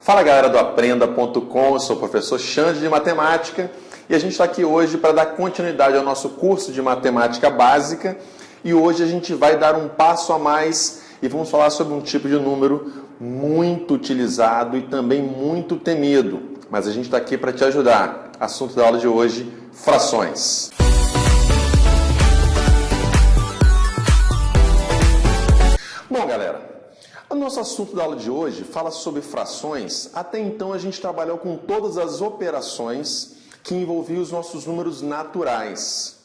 Fala galera do Aprenda.com, eu sou o professor Xande de Matemática e a gente está aqui hoje para dar continuidade ao nosso curso de Matemática Básica e hoje a gente vai dar um passo a mais e vamos falar sobre um tipo de número muito utilizado e também muito temido, mas a gente está aqui para te ajudar. Assunto da aula de hoje, frações. Bom galera, o nosso assunto da aula de hoje fala sobre frações. Até então a gente trabalhou com todas as operações que envolviam os nossos números naturais.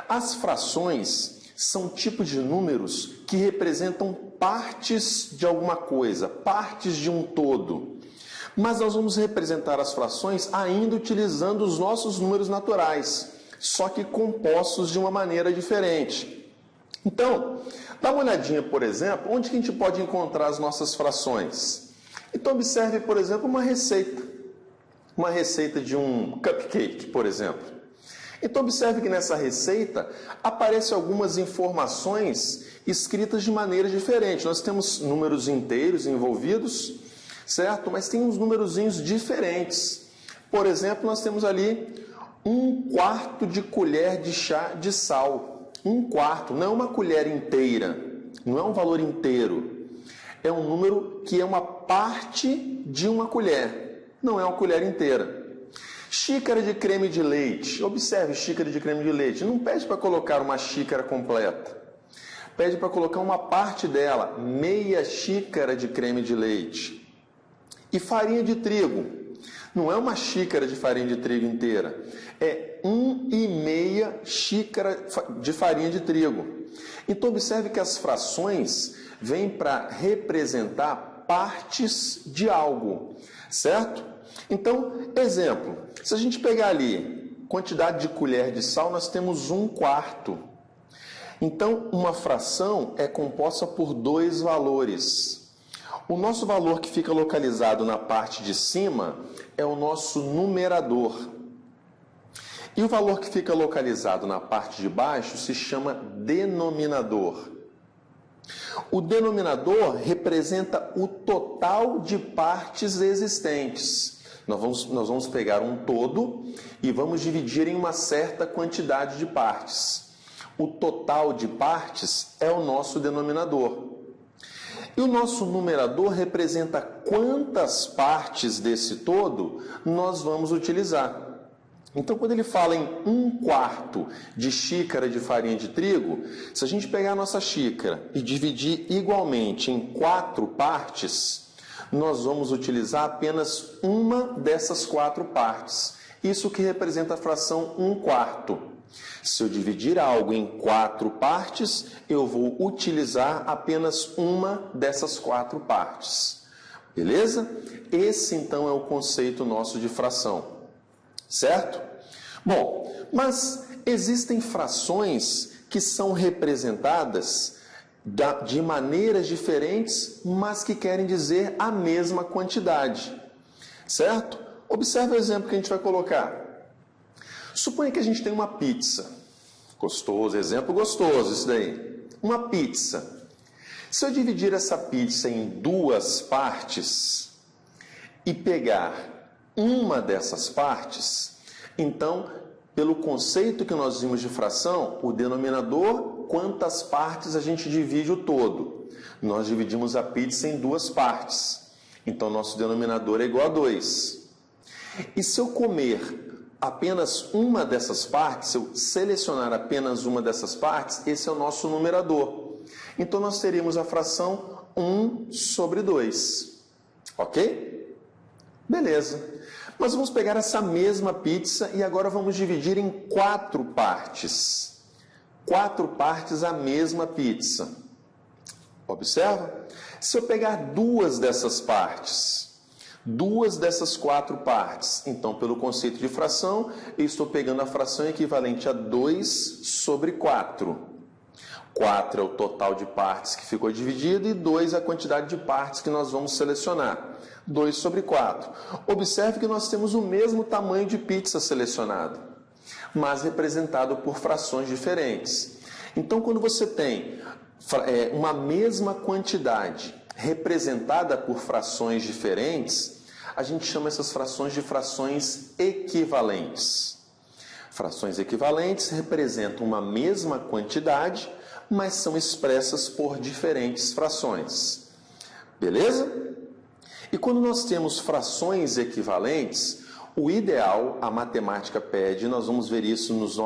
As frações são tipos de números que representam partes de alguma coisa, partes de um todo. Mas nós vamos representar as frações ainda utilizando os nossos números naturais, só que compostos de uma maneira diferente. Então, dá uma olhadinha, por exemplo, onde que a gente pode encontrar as nossas frações. Então, observe, por exemplo, uma receita de um cupcake, por exemplo. Então, observe que nessa receita aparecem algumas informações escritas de maneira diferente. Nós temos números inteiros envolvidos, certo? Mas tem uns numerozinhos diferentes. Por exemplo, nós temos ali 1/4 de colher de chá de sal. 1/4, não é uma colher inteira, não é um valor inteiro. É um número que é uma parte de uma colher, não é uma colher inteira. Xícara de creme de leite. Observe, xícara de creme de leite. Não pede para colocar uma xícara completa. Pede para colocar uma parte dela, meia xícara de creme de leite. E farinha de trigo. Não é uma xícara de farinha de trigo inteira. É 1,5 xícara de farinha de trigo. Então, observe que as frações vêm para representar partes de algo, certo? Então, exemplo, se a gente pegar ali quantidade de colher de sal, nós temos 1/4. Então, uma fração é composta por dois valores. O nosso valor que fica localizado na parte de cima é o nosso numerador. E o valor que fica localizado na parte de baixo se chama denominador. O denominador representa o total de partes existentes. Nós vamos pegar um todo e vamos dividir em uma certa quantidade de partes. O total de partes é o nosso denominador. E o nosso numerador representa quantas partes desse todo nós vamos utilizar. Então, quando ele fala em 1/4 de xícara de farinha de trigo, se a gente pegar a nossa xícara e dividir igualmente em 4 partes, nós vamos utilizar apenas uma dessas 4 partes. Isso que representa a fração 1/4. Se eu dividir algo em 4 partes, eu vou utilizar apenas uma dessas 4 partes. Beleza? Esse, então, é o conceito nosso de fração. Certo? Bom, mas existem frações que são representadas de maneiras diferentes, mas que querem dizer a mesma quantidade. Certo? Observe o exemplo que a gente vai colocar. Suponha que a gente tem uma pizza. Gostoso, exemplo gostoso isso daí. Uma pizza. Se eu dividir essa pizza em 2 partes e pegar uma dessas partes, então, pelo conceito que nós vimos de fração, o denominador, quantas partes a gente divide o todo? Nós dividimos a pizza em 2 partes. Então, nosso denominador é igual a 2. E se eu comer apenas uma dessas partes, se eu selecionar apenas uma dessas partes, esse é o nosso numerador. Então, nós teríamos a fração 1/2. Ok? Beleza. Mas vamos pegar essa mesma pizza e agora vamos dividir em 4 partes. 4 partes a mesma pizza. Observa? Se eu pegar 2 dessas partes, 2 dessas 4 partes, então pelo conceito de fração, eu estou pegando a fração equivalente a 2/4. 4 é o total de partes que ficou dividido e 2 é a quantidade de partes que nós vamos selecionar. 2/4. Observe que nós temos o mesmo tamanho de pizza selecionado, mas representado por frações diferentes. Então, quando você tem uma mesma quantidade representada por frações diferentes, a gente chama essas frações de frações equivalentes. Frações equivalentes representam uma mesma quantidade, mas são expressas por diferentes frações. Beleza? E quando nós temos frações equivalentes, o ideal, a matemática pede, nós vamos ver isso nos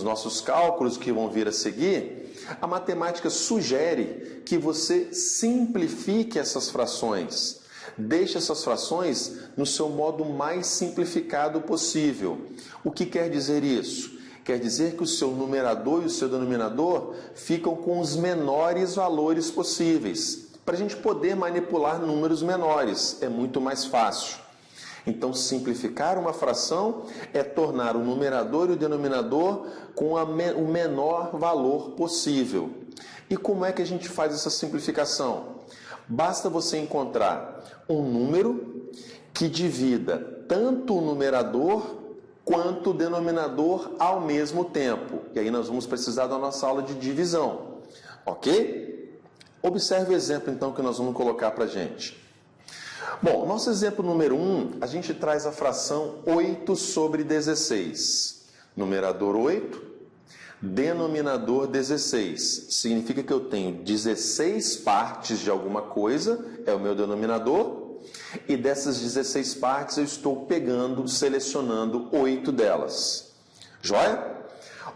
nossos cálculos que vão vir a seguir, a matemática sugere que você simplifique essas frações. Deixe essas frações no seu modo mais simplificado possível. O que quer dizer isso? Quer dizer que o seu numerador e o seu denominador ficam com os menores valores possíveis, para a gente poder manipular números menores. É muito mais fácil. Então, simplificar uma fração é tornar o numerador e o denominador com o menor valor possível. E como é que a gente faz essa simplificação? Basta você encontrar um número que divida tanto o numerador quanto o denominador ao mesmo tempo. E aí nós vamos precisar da nossa aula de divisão. Ok? Observe o exemplo, então, que nós vamos colocar para a gente. Bom, nosso exemplo número 1, a gente traz a fração 8 sobre 16. Numerador 8, denominador 16. Significa que eu tenho 16 partes de alguma coisa, é o meu denominador, e dessas 16 partes eu estou pegando, selecionando 8 delas. Joia?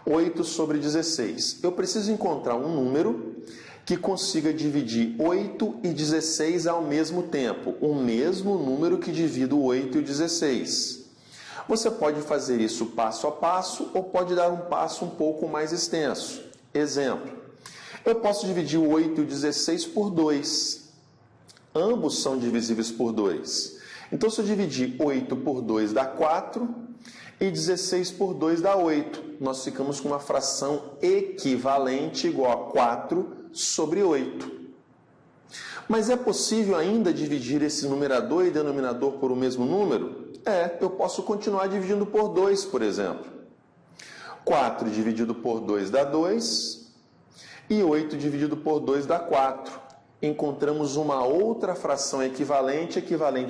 8 sobre 16. Eu preciso encontrar um número que consiga dividir 8 e 16 ao mesmo tempo, o mesmo número que divide o 8 e o 16. Você pode fazer isso passo a passo ou pode dar um passo um pouco mais extenso. Exemplo, eu posso dividir o 8 e o 16 por 2. Ambos são divisíveis por 2. Então, se eu dividir 8 por 2 dá 4 e 16 por 2 dá 8. Nós ficamos com uma fração equivalente igual a 4 sobre 8. Mas é possível ainda dividir esse numerador e denominador por o mesmo número? Eu posso continuar dividindo por 2, por exemplo. 4 dividido por 2 dá 2 e 8 dividido por 2 dá 4. Encontramos uma outra fração equivalente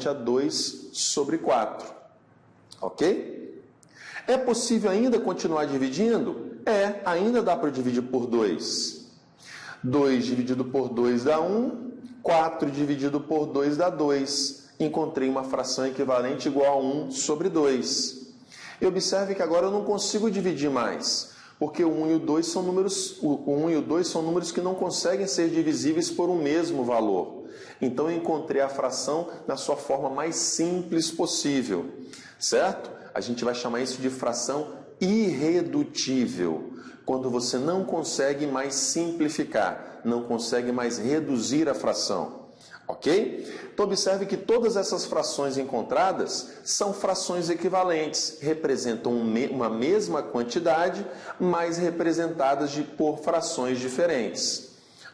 a 2 sobre 4. Ok? É possível ainda continuar dividindo? Ainda dá para dividir por 2. 2 dividido por 2 dá 1, 4 dividido por 2 dá 2. Encontrei uma fração equivalente igual a 1 sobre 2. E observe que agora eu não consigo dividir mais, porque o 1 e o 2 são números que não conseguem ser divisíveis por um mesmo valor. Então eu encontrei a fração na sua forma mais simples possível, certo? A gente vai chamar isso de fração irredutível, quando você não consegue mais simplificar, não consegue mais reduzir a fração, ok? Então observe que todas essas frações encontradas são frações equivalentes, representam uma mesma quantidade, mas representadas por frações diferentes,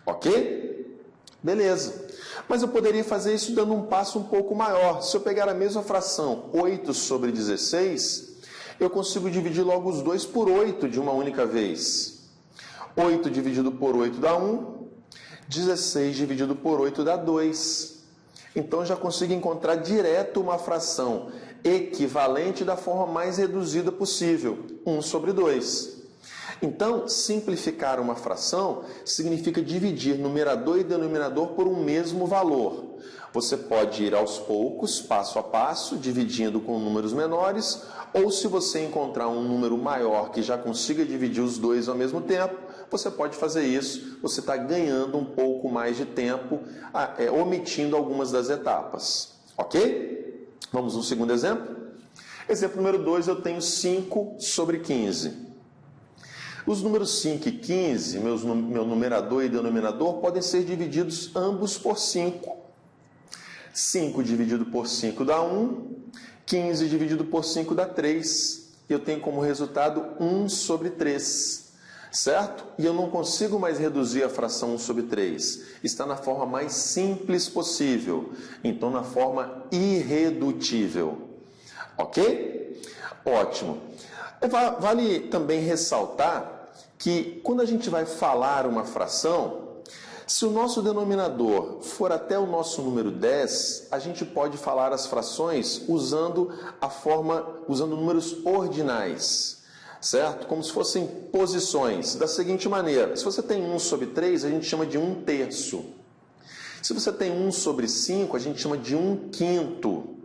ok? Beleza. Mas eu poderia fazer isso dando um passo um pouco maior. Se eu pegar a mesma fração 8 sobre 16, eu consigo dividir logo os 2 por 8 de uma única vez. 8 dividido por 8 dá 1, 16 dividido por 8 dá 2. Então, eu já consigo encontrar direto uma fração equivalente da forma mais reduzida possível, 1 sobre 2. Então, simplificar uma fração significa dividir numerador e denominador por um mesmo valor. Você pode ir aos poucos, passo a passo, dividindo com números menores, ou se você encontrar um número maior que já consiga dividir os dois ao mesmo tempo, você pode fazer isso. Você está ganhando um pouco mais de tempo, omitindo algumas das etapas. Ok? Vamos no segundo exemplo? Exemplo número 2, eu tenho 5 sobre 15. Os números 5 e 15, meu numerador e denominador, podem ser divididos ambos por 5. 5 dividido por 5 dá 1, 15 dividido por 5 dá 3. Eu tenho como resultado 1 sobre 3, certo? E eu não consigo mais reduzir a fração 1 sobre 3. Está na forma mais simples possível, então na forma irredutível. Ok? Ótimo. Vale também ressaltar que quando a gente vai falar uma fração, Se o nosso denominador for até o nosso número 10, a gente pode falar as frações usando números ordinais, certo? Como se fossem posições, da seguinte maneira: se você tem 1 sobre 3, a gente chama de 1/3. Se você tem 1 sobre 5, a gente chama de 1/5.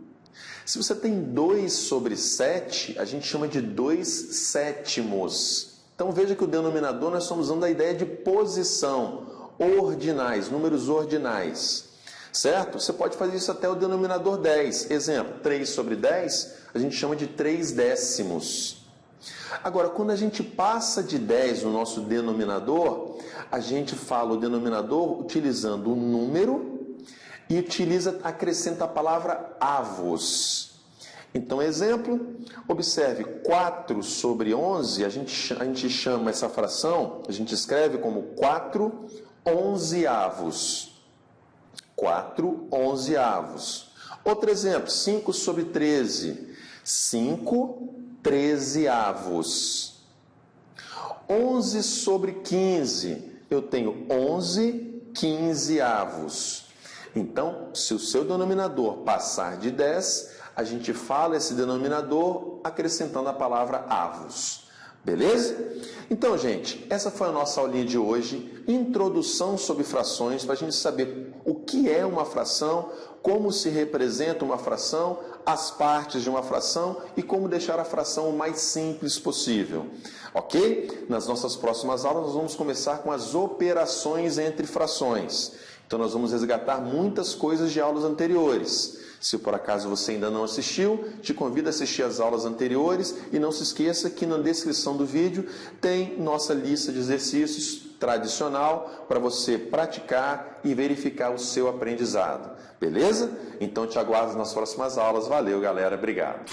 Se você tem 2 sobre 7, a gente chama de 2/7. Então veja que o denominador nós estamos usando a ideia de posição, ordinais, números ordinais, certo? Você pode fazer isso até o denominador 10. Exemplo, 3 sobre 10, a gente chama de 3/10. Agora, quando a gente passa de 10 no nosso denominador, a gente fala o denominador utilizando o número e acrescenta a palavra avos. Então, exemplo, observe, 4 sobre 11, a gente chama essa fração, a gente escreve como 4/11. 4/11. Outro exemplo, 5 sobre 13, 5/13. 11 sobre 15, eu tenho 11/15. Então, se o seu denominador passar de 10, a gente fala esse denominador acrescentando a palavra avos. Beleza? Então, gente, essa foi a nossa aulinha de hoje, introdução sobre frações, para a gente saber o que é uma fração, como se representa uma fração, as partes de uma fração e como deixar a fração o mais simples possível. Ok? Nas nossas próximas aulas, nós vamos começar com as operações entre frações. Então, nós vamos resgatar muitas coisas de aulas anteriores. Se por acaso você ainda não assistiu, te convido a assistir as aulas anteriores e não se esqueça que na descrição do vídeo tem nossa lista de exercícios tradicional para você praticar e verificar o seu aprendizado. Beleza? Então te aguardo nas próximas aulas. Valeu, galera. Obrigado.